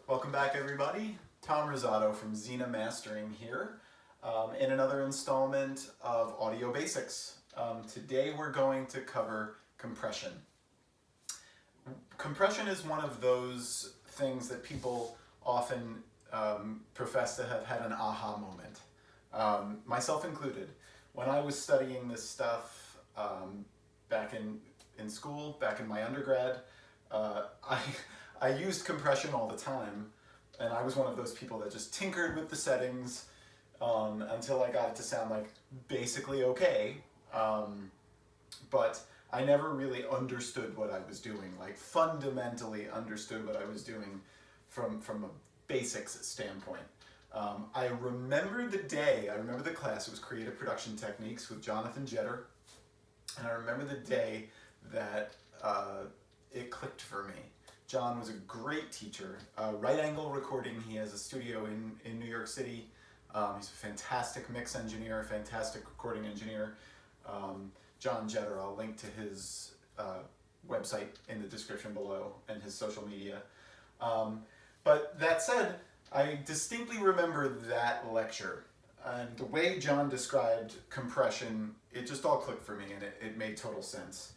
Welcome back, everybody. Tom Rosato from Xena Mastering here in another installment of Audio Basics. Today we're going to cover compression. Compression is one of those things that people often profess to have had an aha moment, myself included. When I was studying this stuff back in school, back in my undergrad, I used compression all the time, and I was one of those people that just tinkered with the settings until I got it to sound like basically okay, but I never really understood what I was doing, like fundamentally understood what I was doing from a basics standpoint. I remember the class, it was Creative Production Techniques with Jonathan Jetter, and I remember the day that it clicked for me. John was a great teacher. Right Angle Recording, he has a studio in New York City. He's a fantastic mix engineer, fantastic recording engineer. John Jetter, I'll link to his website in the description below and his social media. But that said, I distinctly remember that lecture. And the way John described compression, it just all clicked for me, and it made total sense.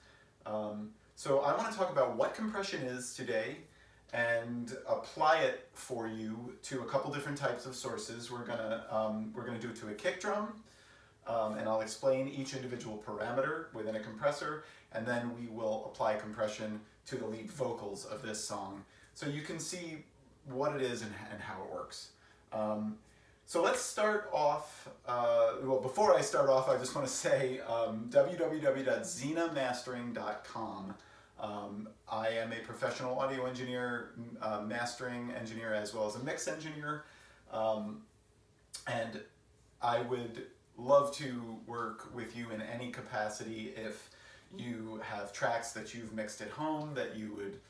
So I want to talk about what compression is today and apply it for you to a couple different types of sources. We're gonna do it to a kick drum, and I'll explain each individual parameter within a compressor, and then we will apply compression to the lead vocals of this song, so you can see what it is and how it works. So let's start off, well, before I start off, I just want to say www.xenamastering.com. I am a professional audio engineer, mastering engineer, as well as a mix engineer, and I would love to work with you in any capacity if you have tracks that you've mixed at home that you would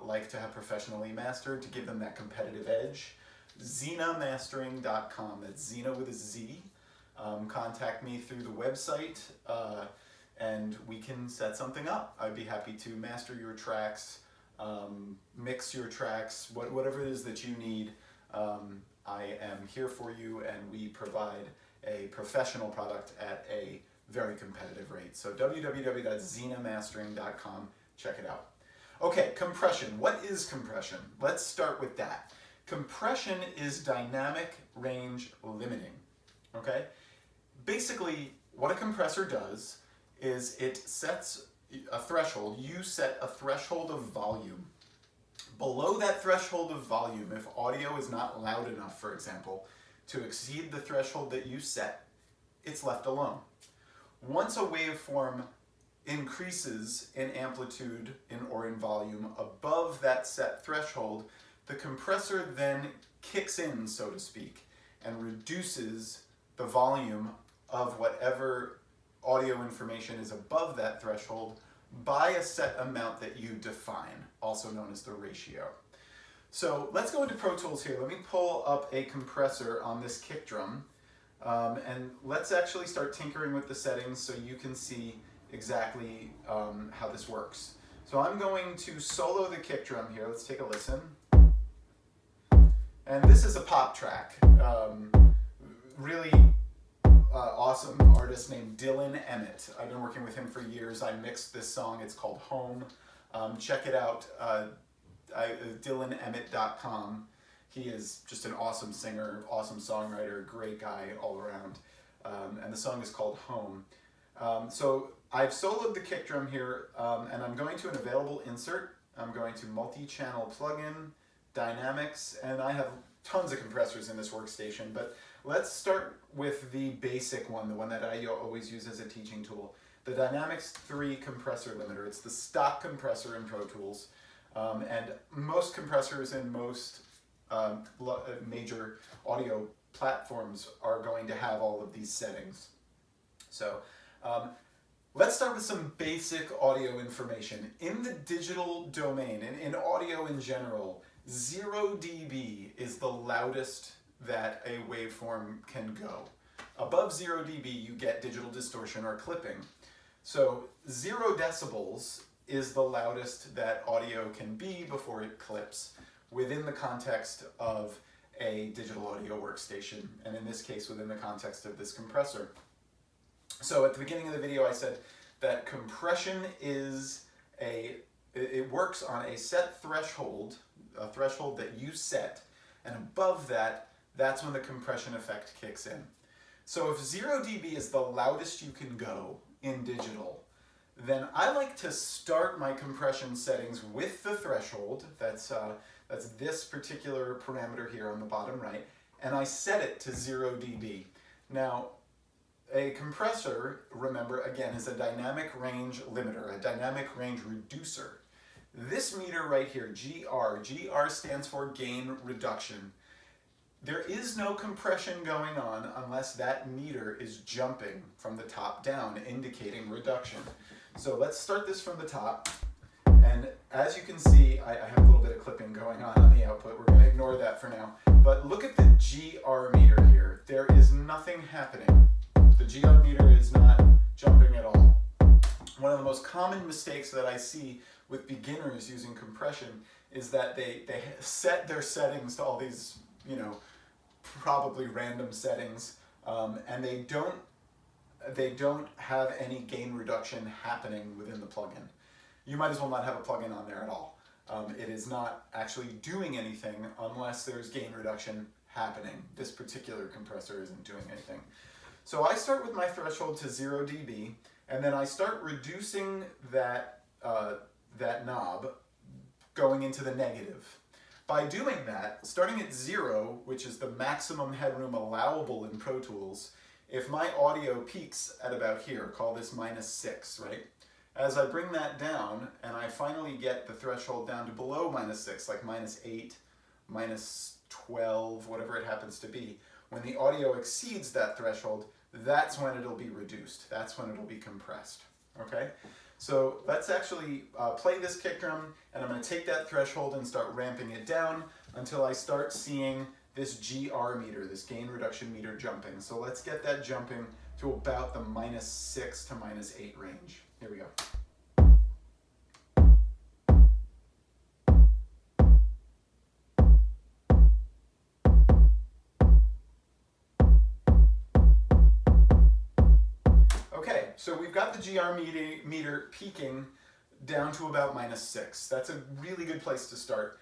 like to have professionally mastered to give them that competitive edge. Xenamastering.com, that's Xena with a Z. Contact me through the website and we can set something up. I'd be happy to master your tracks, mix your tracks, whatever it is that you need. I am here for you, and we provide a professional product at a very competitive rate. So www.xenamastering.com, check it out. Okay, compression. What is compression? Let's start with that. Compression is dynamic range limiting, okay? Basically, what a compressor does is it sets a threshold. You set a threshold of volume. Below that threshold of volume, if audio is not loud enough, for example, to exceed the threshold that you set, it's left alone. Once a waveform increases in amplitude or in volume above that set threshold, the compressor then kicks in, so to speak, and reduces the volume of whatever audio information is above that threshold by a set amount that you define, also known as the ratio. So let's go into Pro Tools here. Let me pull up a compressor on this kick drum, and let's actually start tinkering with the settings so you can see exactly how this works. So I'm going to solo the kick drum here. Let's take a listen. And this is a pop track. Really awesome artist named Dylan Emmett. I've been working with him for years. I mixed this song. It's called Home. Check it out, dylanemmet.com. He is just an awesome singer, awesome songwriter, great guy all around. And the song is called Home. So I've soloed the kick drum here, and I'm going to an available insert. I'm going to multi-channel plugin, dynamics, and I have tons of compressors in this workstation, but let's start with the basic one, the one that I always use as a teaching tool. The Dynamics 3 compressor limiter. It's the stock compressor in Pro Tools, and most compressors in most major audio platforms are going to have all of these settings. So let's start with some basic audio information. In the digital domain, and in audio in general, 0 dB is the loudest that a waveform can go. Above 0 dB, you get digital distortion or clipping. So 0 decibels is the loudest that audio can be before it clips within the context of a digital audio workstation, and in this case within the context of this compressor. So at the beginning of the video I said that compression is it works on a set threshold, a threshold that you set, and above that, that's when the compression effect kicks in. So if 0 dB is the loudest you can go in digital, then I like to start my compression settings with the threshold, that's this particular parameter here on the bottom right, and I set it to 0 dB. Now, a compressor, remember, again, is a dynamic range limiter, a dynamic range reducer. This meter right here, GR stands for gain reduction. There is no compression going on unless that meter is jumping from the top down, indicating reduction. So let's start this from the top. And as you can see, I have a little bit of clipping going on the output. We're going to ignore that for now. But look at the GR meter here. There is nothing happening. The GR meter is not jumping at all. One of the most common mistakes that I see with beginners using compression is that they set their settings to all these, probably random settings, and they don't have any gain reduction happening within the plugin. You might as well not have a plugin on there at all. It is not actually doing anything unless there's gain reduction happening. This particular compressor isn't doing anything. So I start with my threshold to 0 dB, and then I start reducing that knob going into the negative. By doing that, starting at 0, which is the maximum headroom allowable in Pro Tools, if my audio peaks at about here, call this -6, right? As I bring that down, and I finally get the threshold down to below -6, like -8, -12, whatever it happens to be, when the audio exceeds that threshold, that's when it'll be reduced. That's when it'll be compressed, okay? So let's actually play this kick drum, and I'm going to take that threshold and start ramping it down until I start seeing this GR meter, this gain reduction meter jumping. So let's get that jumping to about the -6 to -8 range. Here we go. Okay, so we've got the GR meter peaking down to about -6. That's a really good place to start.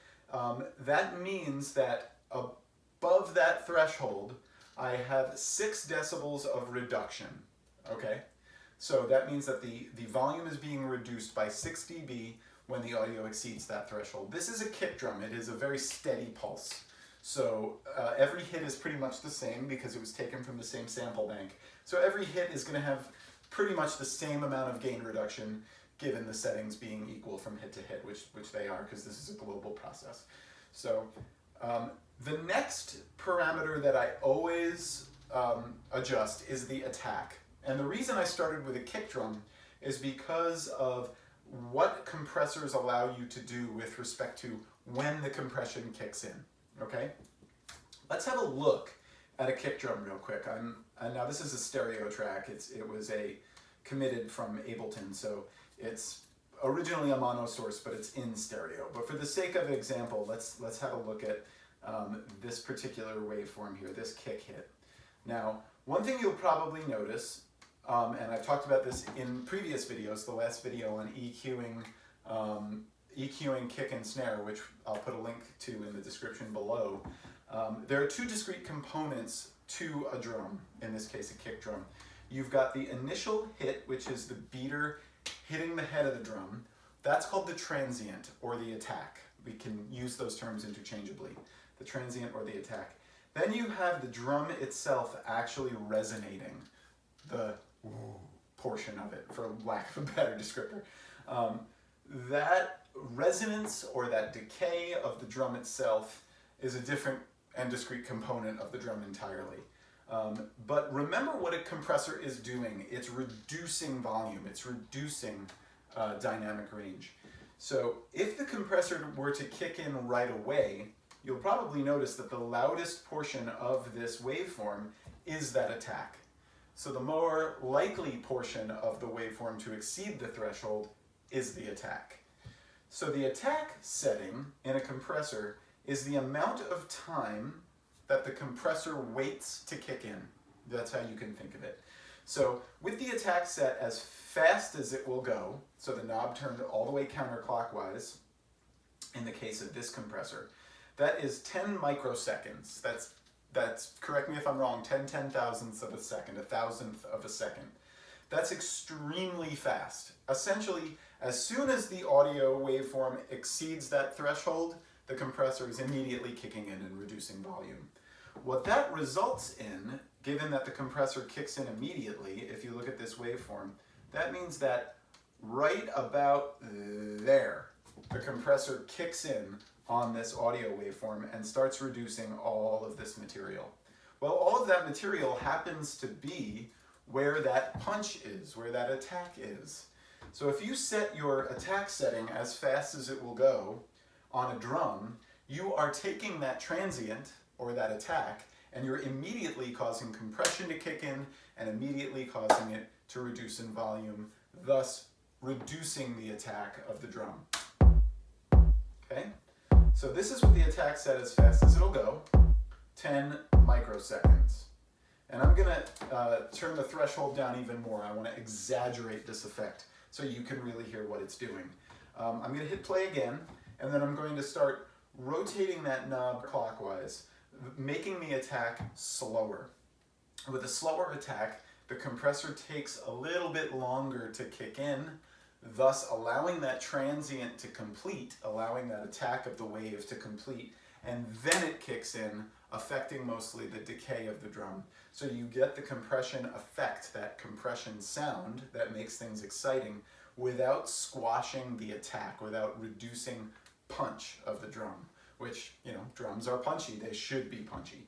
That means that above that threshold, I have 6 decibels of reduction, okay? So that means that the volume is being reduced by 6 dB when the audio exceeds that threshold. This is a kick drum. It is a very steady pulse. So every hit is pretty much the same because it was taken from the same sample bank. So every hit is going to have pretty much the same amount of gain reduction given the settings being equal from hit to hit, which they are because this is a global process. So the next parameter that I always adjust is the attack. And the reason I started with a kick drum is because of what compressors allow you to do with respect to when the compression kicks in, okay? Let's have a look at a kick drum real quick. Now this is a stereo track. It was committed from Ableton, so it's originally a mono source, but it's in stereo. But for the sake of example, let's have a look at this particular waveform here, this kick hit. Now, one thing you'll probably notice, and I've talked about this in previous videos, the last video on EQing kick and snare, which I'll put a link to in the description below. There are 2 discrete components to a drum, in this case a kick drum. You've got the initial hit, which is the beater hitting the head of the drum. That's called the transient or the attack. We can use those terms interchangeably, the transient or the attack. Then you have the drum itself actually resonating, the portion of it, for lack of a better descriptor. That resonance or that decay of the drum itself is a different and discrete component of the drum entirely. But remember what a compressor is doing. It's reducing volume. It's reducing dynamic range. So if the compressor were to kick in right away, you'll probably notice that the loudest portion of this waveform is that attack. So the more likely portion of the waveform to exceed the threshold is the attack. So the attack setting in a compressor is the amount of time that the compressor waits to kick in. That's how you can think of it. So with the attack set as fast as it will go, so the knob turned all the way counterclockwise, in the case of this compressor, that is 10 microseconds. That's, correct me if I'm wrong, 10 thousandths of a second, a thousandth of a second. That's extremely fast. Essentially, as soon as the audio waveform exceeds that threshold, the compressor is immediately kicking in and reducing volume. What that results in, given that the compressor kicks in immediately, if you look at this waveform, that means that right about there, the compressor kicks in on this audio waveform and starts reducing all of this material. Well, all of that material happens to be where that punch is, where that attack is. So if you set your attack setting as fast as it will go on a drum, you are taking that transient, or that attack, and you're immediately causing compression to kick in and immediately causing it to reduce in volume, thus reducing the attack of the drum. Okay? So this is with the attack set as fast as it'll go, 10 microseconds. And I'm going to turn the threshold down even more. I want to exaggerate this effect so you can really hear what it's doing. I'm going to hit play again, and then I'm going to start rotating that knob clockwise, making the attack slower. With a slower attack, the compressor takes a little bit longer to kick in, thus allowing that transient to complete, allowing that attack of the wave to complete, and then it kicks in, affecting mostly the decay of the drum. So you get the compression effect, that compression sound that makes things exciting, without squashing the attack, without reducing punch of the drum, which, you know, drums are punchy, they should be punchy.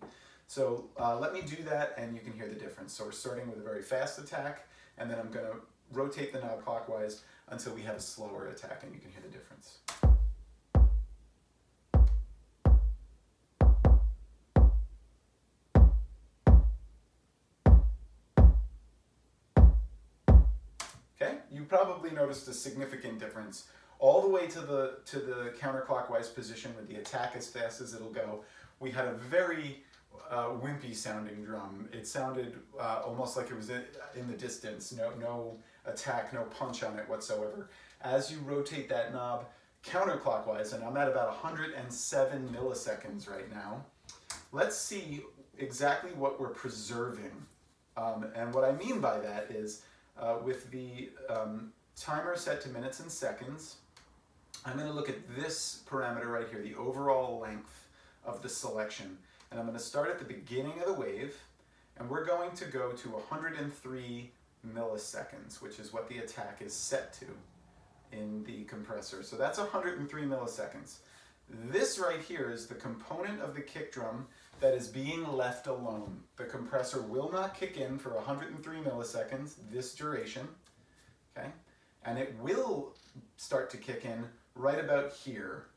So let me do that and you can hear the difference. So we're starting with a very fast attack, and then I'm going to rotate the knob clockwise until we have a slower attack, and you can hear the difference. Okay, you probably noticed a significant difference all the way to the counterclockwise position with the attack as fast as it'll go. We had a very wimpy sounding drum. It sounded almost like it was in the distance. No attack, no punch on it whatsoever. As you rotate that knob counterclockwise, and I'm at about 107 milliseconds right now, let's see exactly what we're preserving. And what I mean by that is with the timer set to minutes and seconds, I'm going to look at this parameter right here, the overall length of the selection. And I'm going to start at the beginning of the wave, and we're going to go to 103 milliseconds, which is what the attack is set to in the compressor. So that's 103 milliseconds. This right here is the component of the kick drum that is being left alone. The compressor will not kick in for 103 milliseconds, this duration, okay? And it will start to kick in right about here,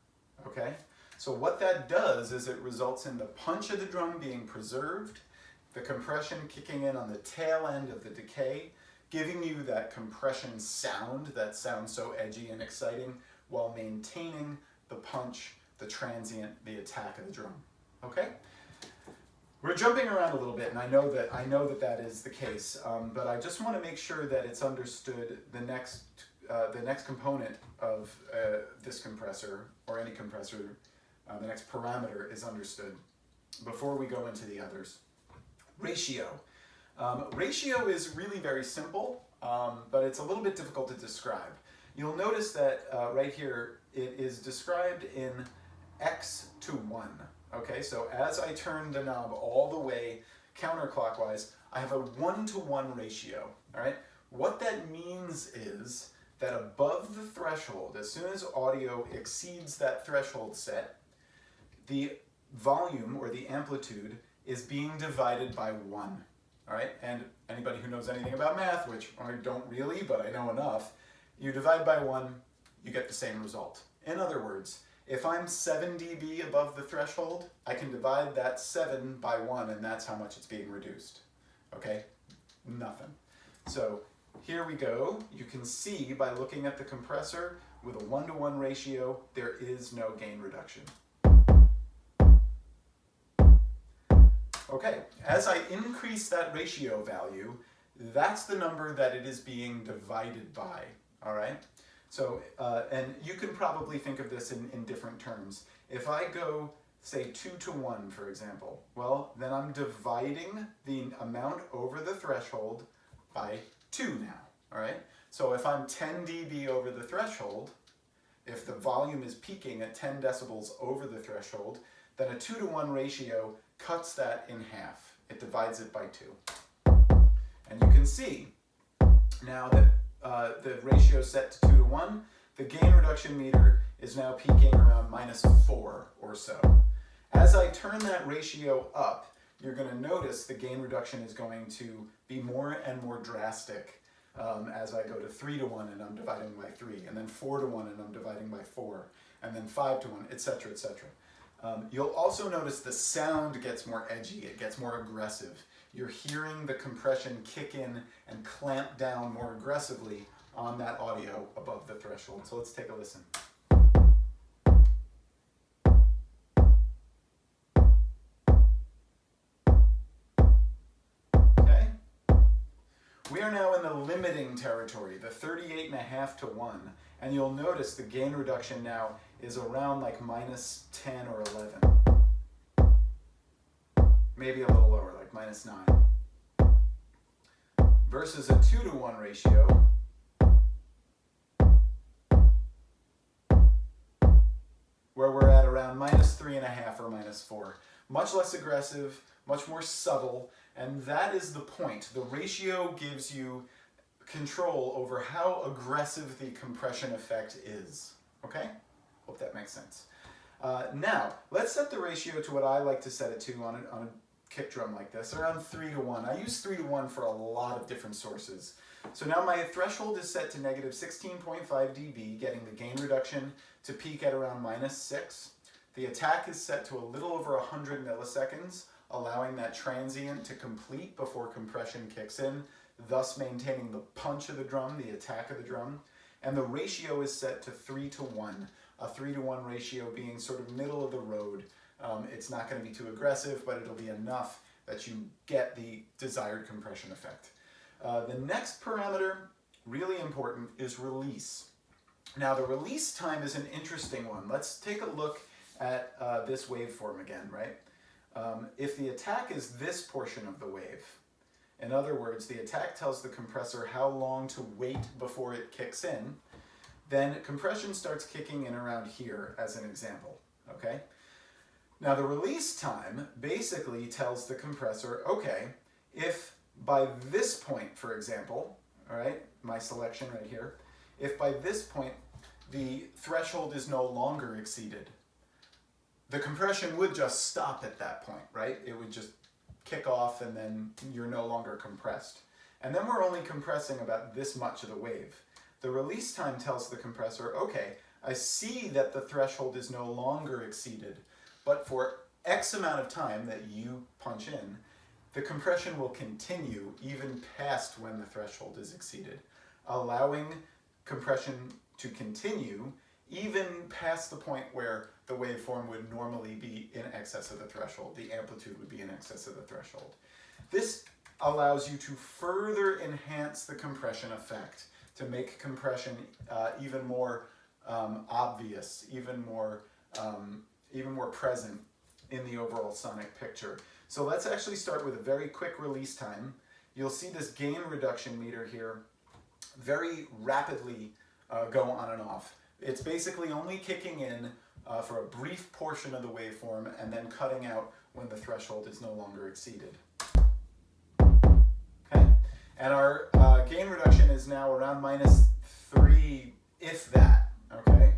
okay? So what that does is it results in the punch of the drum being preserved, the compression kicking in on the tail end of the decay, giving you that compression sound that sounds so edgy and exciting, while maintaining the punch, the transient, the attack of the drum, okay? We're jumping around a little bit, and I know that is the case, but I just want to make sure that it's understood the next component of this compressor, or any compressor, the next parameter is understood before we go into the others. Ratio. Ratio is really very simple, but it's a little bit difficult to describe. You'll notice that right here it is described in x to 1. Okay, so as I turn the knob all the way counterclockwise, I have a 1-to-1 ratio. All right, what that means is that above the threshold, as soon as audio exceeds that threshold set, the volume or the amplitude is being divided by 1. All right, and anybody who knows anything about math, which I don't really, but I know enough, you divide by 1, you get the same result. In other words, if I'm 7 dB above the threshold, I can divide that 7 by 1, and that's how much it's being reduced. Okay, nothing. So here we go. You can see by looking at the compressor with a 1-to-1 ratio, there is no gain reduction. Okay, as I increase that ratio value, that's the number that it is being divided by, all right? So, and you can probably think of this in different terms. If I go, say, 2-to-1, for example, well, then I'm dividing the amount over the threshold by 2 now, all right? So if I'm 10 dB over the threshold, if the volume is peaking at 10 decibels over the threshold, then a 2-to-1 ratio cuts that in half. It divides it by 2. And you can see now that the ratio is set to 2-to-1, the gain reduction meter is now peaking around -4 or so. As I turn that ratio up, you're going to notice the gain reduction is going to be more and more drastic as I go to 3-to-1 and I'm dividing by 3, and then 4-to-1 and I'm dividing by 4, and then 5-to-1, etc., etc. You'll also notice the sound gets more edgy, it gets more aggressive. You're hearing the compression kick in and clamp down more aggressively on that audio above the threshold. So let's take a listen. Okay. We are now in the limiting territory, the 38.5-to-1. And you'll notice the gain reduction now is around like -10 or 11. Maybe a little lower, like -9. Versus a 2-to-1 ratio, where we're at around -3.5 or -4. Much less aggressive, much more subtle, and that is the point. The ratio gives you control over how aggressive the compression effect is. Okay? Hope that makes sense. Now, let's set the ratio to what I like to set it to on a kick drum like this, around 3-to-1. I use 3-to-1 for a lot of different sources. So now my threshold is set to -16.5 dB, getting the gain reduction to peak at around -6. The attack is set to a little over 100 milliseconds, allowing that transient to complete before compression kicks in, thus maintaining the punch of the drum, the attack of the drum. And the ratio is set to 3-to-1, a 3-to-1 ratio being sort of middle of the road. It's not going to be too aggressive, but it'll be enough that you get the desired compression effect. The next parameter, really important, is release. Now the release time is an interesting one. Let's take a look at this waveform again, right? If the attack is this portion of the wave, in other words, the attack tells the compressor how long to wait before it kicks in, then compression starts kicking in around here as an example, okay? Now the release time basically tells the compressor, okay, if by this point, for example, all right, my selection right here, if by this point the threshold is no longer exceeded, the compression would just stop at that point, right? It would just kick off and then you're no longer compressed. And then we're only compressing about this much of the wave. The release time tells the compressor, okay, I see that the threshold is no longer exceeded, but for X amount of time that you punch in, the compression will continue even past when the threshold is exceeded, allowing compression to continue even past the point where the waveform would normally be in excess of the threshold. The amplitude would be in excess of the threshold. This allows you to further enhance the compression effect, to make compression even more obvious, even more present in the overall sonic picture. So let's actually start with a very quick release time. you'll see this gain reduction meter here very rapidly go on and off. It's basically only kicking in for a brief portion of the waveform and then cutting out when the threshold is no longer exceeded. Okay, and our gain reduction is now around -3, if that. Okay,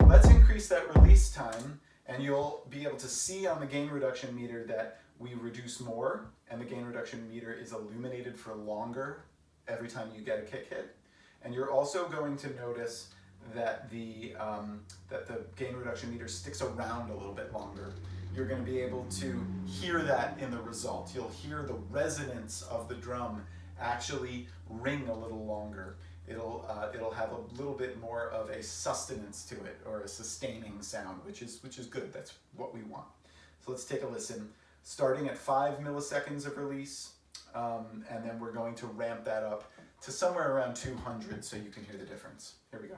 let's increase that release time, and you'll be able to see on the gain reduction meter that we reduce more, and the gain reduction meter is illuminated for longer every time you get a kick hit. And you're also going to notice that the gain reduction meter sticks around a little bit longer. You're going to be able to hear that in the result. You'll hear the resonance of the drum actually ring a little longer. It'll have a little bit more of a sustenance to it, or a sustaining sound, which is good. That's what we want. So let's take a listen. Starting at 5 milliseconds of release, and then we're going to ramp that up to somewhere around 200 so you can hear the difference. Here we go.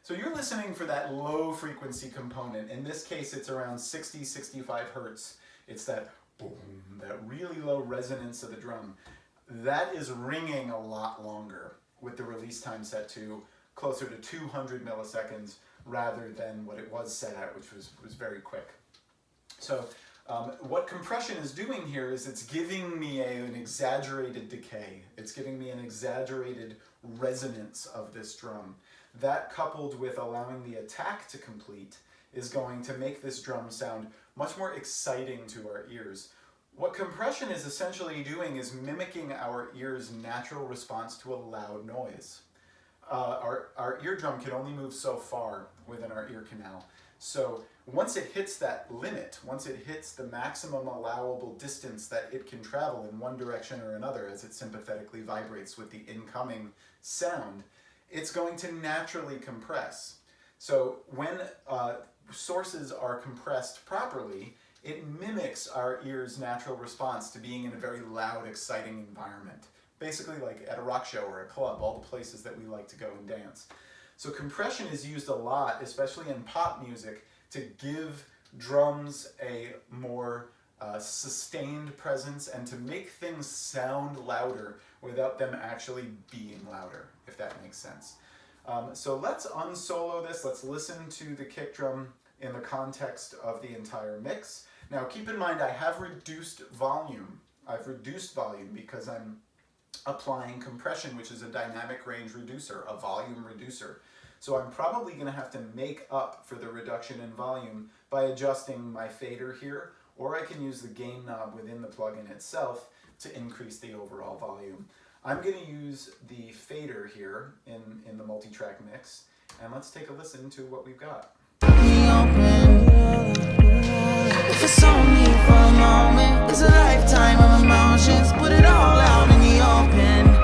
So you're listening for that low frequency component. In this case, it's around 60, 65 hertz. It's that boom, that really low resonance of the drum. That is ringing a lot longer with the release time set to closer to 200 milliseconds rather than what it was set at, which was very quick. So what compression is doing here is it's giving me an exaggerated decay. It's giving me an exaggerated resonance of this drum. That, coupled with allowing the attack to complete, is going to make this drum sound much more exciting to our ears. What compression is essentially doing is mimicking our ear's natural response to a loud noise. Our eardrum can only move so far within our ear canal. So once it hits that limit, once it hits the maximum allowable distance that it can travel in one direction or another as it sympathetically vibrates with the incoming sound, it's going to naturally compress. So when sources are compressed properly, it mimics our ear's natural response to being in a very loud, exciting environment. Basically like at a rock show or a club, all the places that we like to go and dance. So compression is used a lot, especially in pop music, to give drums a more sustained presence and to make things sound louder without them actually being louder, if that makes sense. So let's unsolo this. Let's listen to the kick drum in the context of the entire mix. Now keep in mind I have reduced volume. I've reduced volume because I'm applying compression, which is a dynamic range reducer, a volume reducer. So I'm probably going to have to make up for the reduction in volume by adjusting my fader here, or I can use the gain knob within the plugin itself to increase the overall volume. I'm going to use the fader here in the multi-track mix, and let's take a listen to what we've got. If it's only for a moment, it's a lifetime of emotions. Put it all out in the open.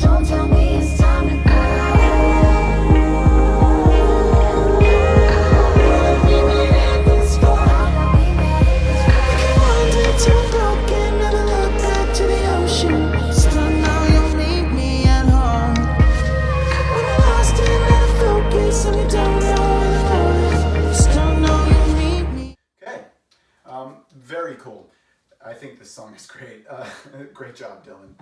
Don't tell me it's time to go. Wandered too broken, never looked back to the ocean. Still now you'll meet me at home. When you're lost in that focus and you don't know where the road is, still know you'll meet me. Okay, very cool. I think this song is great. Great job, Dylan.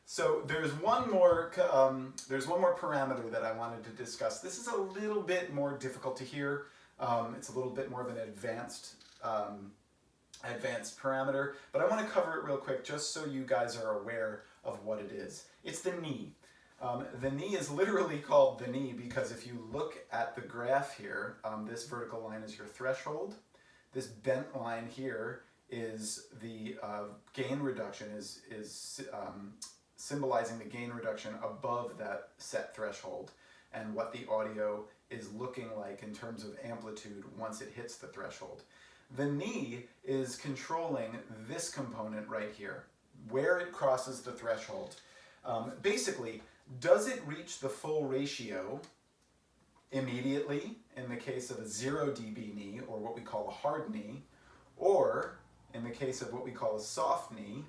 So there's one more parameter that I wanted to discuss. This is a little bit more difficult to hear. It's a little bit more of an advanced parameter, but I want to cover it real quick just so you guys are aware of what it is. It's the knee. The knee is literally called the knee because if you look at the graph here, this vertical line is your threshold. This bent line here is the gain reduction, is symbolizing the gain reduction above that set threshold and what the audio is looking like in terms of amplitude once it hits the threshold. The knee is controlling this component right here, where it crosses the threshold. Basically, does it reach the full ratio immediately in the case of a 0 dB knee, or what we call a hard knee, or in the case of what we call a soft knee,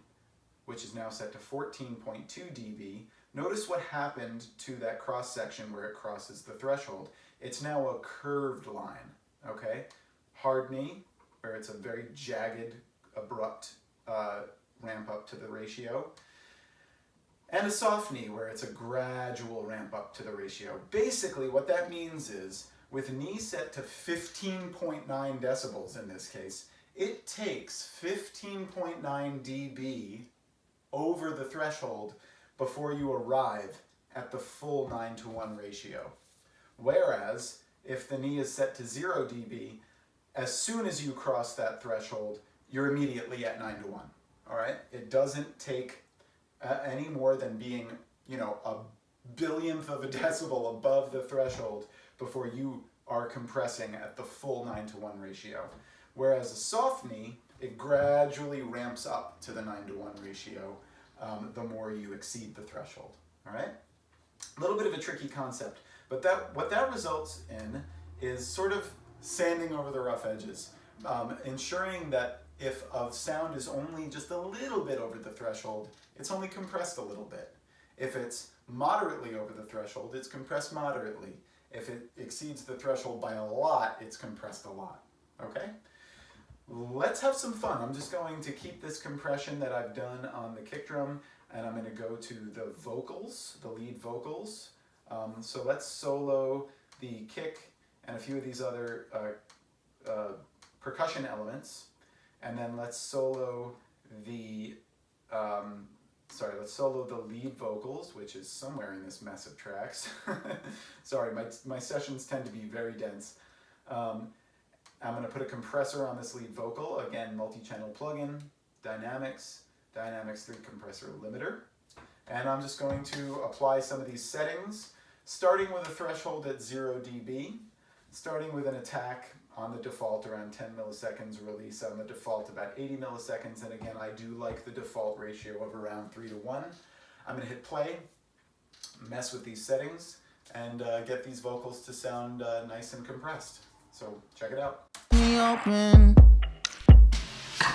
which is now set to 14.2 dB, notice what happened to that cross section where it crosses the threshold. It's now a curved line, okay? Hard knee, where it's a very jagged, abrupt ramp up to the ratio, and a soft knee, where it's a gradual ramp up to the ratio. Basically, what that means is, with a knee set to 15.9 decibels in this case, it takes 15.9 dB over the threshold before you arrive at the full 9:1 ratio. Whereas, if the knee is set to 0 dB, as soon as you cross that threshold, you're immediately at 9:1. All right? It doesn't take any more than being, a billionth of a decibel above the threshold before you are compressing at the full 9:1 ratio. Whereas a soft knee, it gradually ramps up to the 9:1 ratio the more you exceed the threshold. All right? A little bit of a tricky concept, but what that results in is sort of sanding over the rough edges, ensuring that if a sound is only just a little bit over the threshold, it's only compressed a little bit. If it's moderately over the threshold, it's compressed moderately. If it exceeds the threshold by a lot, it's compressed a lot. Okay? Let's have some fun. I'm just going to keep this compression that I've done on the kick drum, and I'm going to go to the vocals, the lead vocals. So let's solo the kick and a few of these other percussion elements, and then let's solo the lead vocals, which is somewhere in this mess of tracks. Sorry, my sessions tend to be very dense. I'm going to put a compressor on this lead vocal, again, multi-channel plugin, Dynamics 3 compressor limiter. And I'm just going to apply some of these settings, starting with a threshold at 0 dB, starting with an attack on the default around 10 milliseconds, release on the default about 80 milliseconds, and again, I do like the default ratio of around 3:1. I'm going to hit play, mess with these settings, and get these vocals to sound nice and compressed. So check it out. Open.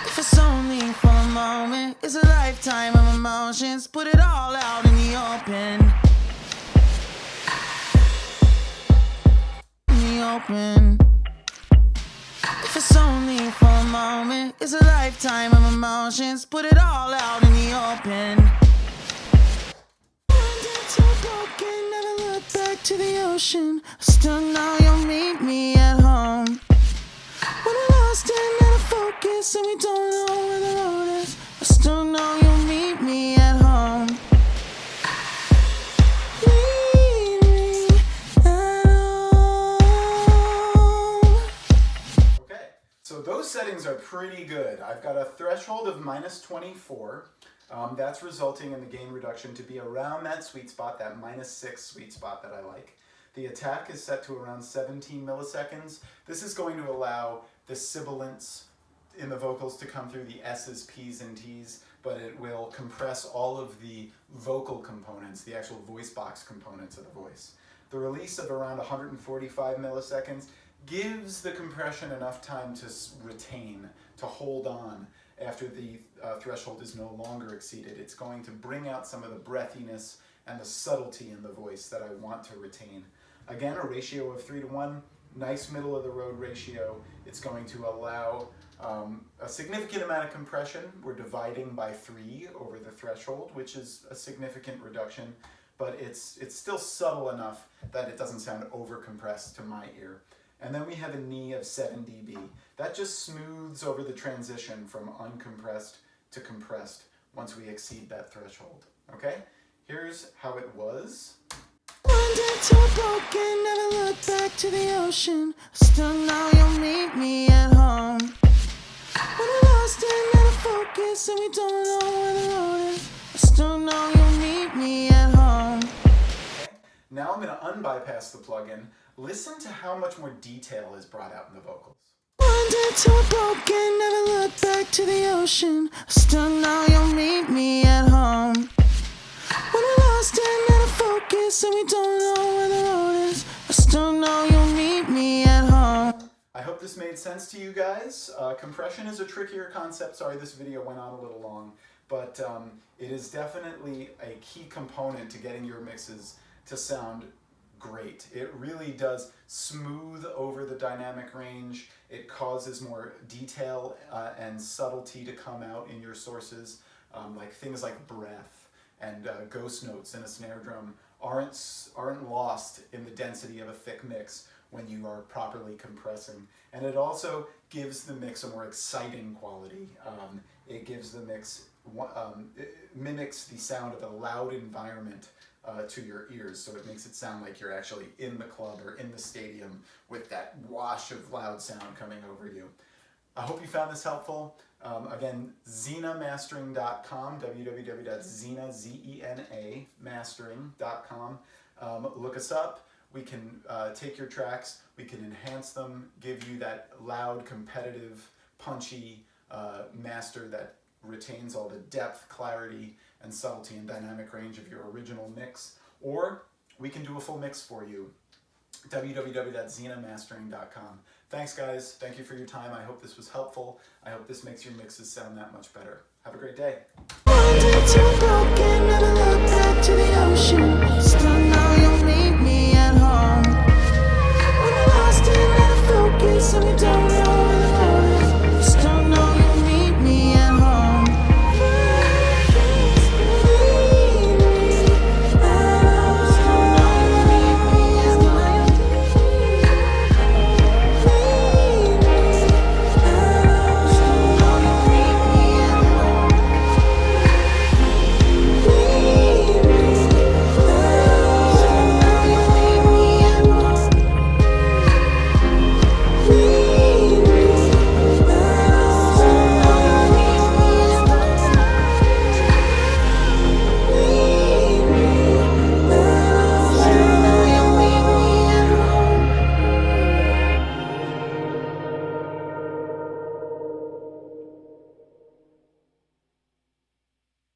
If it's only for a moment, it's a lifetime of emotions. Put it all out in the open. In the open. If it's only for a moment, it's a lifetime of emotions. Put it all out in the open. Broken, never look back to the ocean. Still know you'll meet me at home. When we're lost and out of focus and we don't know where the road is, I still know you'll meet me at home. Meet me at home. Okay, so those settings are pretty good. I've got a threshold of -24. That's resulting in the gain reduction to be around that sweet spot, that -6 sweet spot that I like. The attack is set to around 17 milliseconds. This is going to allow the sibilants in the vocals to come through the S's, P's, and T's, but it will compress all of the vocal components, the actual voice box components of the voice. The release of around 145 milliseconds gives the compression enough time to retain, to hold on after the threshold is no longer exceeded. It's going to bring out some of the breathiness and the subtlety in the voice that I want to retain. Again, a ratio of 3:1, nice middle of the road ratio. It's going to allow a significant amount of compression. We're dividing by 3 over the threshold, which is a significant reduction, but it's still subtle enough that it doesn't sound over compressed to my ear. And then we have a knee of 7 dB. That just smooths over the transition from uncompressed to compressed once we exceed that threshold. Okay? Here's how it was. Broken, never look back to the ocean. Still know you'll meet me at home. When we're lost and out of focus and we don't know where the road is, I still know you'll meet me at home. Okay. Now I'm going to unbypass the plugin. Listen to how much more detail is brought out in the vocals. Wandered till we're broken, never look back to the ocean. I still know you'll meet me at home. When we're lost and out of focus and we don't know where the road is, I still know you'll meet me at home. I hope this made sense to you guys. Compression is a trickier concept. Sorry this video went on a little long, but it is definitely a key component to getting your mixes to sound great. It really does smooth over the dynamic range. It causes more detail and subtlety to come out in your sources, like things like breath and ghost notes in a snare drum aren't lost in the density of a thick mix when you are properly compressing. And it also gives the mix a more exciting quality. It gives the mix, it mimics the sound of a loud environment to your ears, so it makes it sound like you're actually in the club or in the stadium with that wash of loud sound coming over you. I hope you found this helpful. Again, zenamastering.com, www.zena mastering.com. Look us up. We can take your tracks, we can enhance them, give you that loud, competitive, punchy master that retains all the depth, clarity, and subtlety and dynamic range of your original mix. Or we can do a full mix for you. www.zenamastering.com. Thanks guys, thank you for your time. I hope this was helpful. I hope this makes your mixes sound that much better. Have a great day. Wandered till we're broken, never look back to the ocean.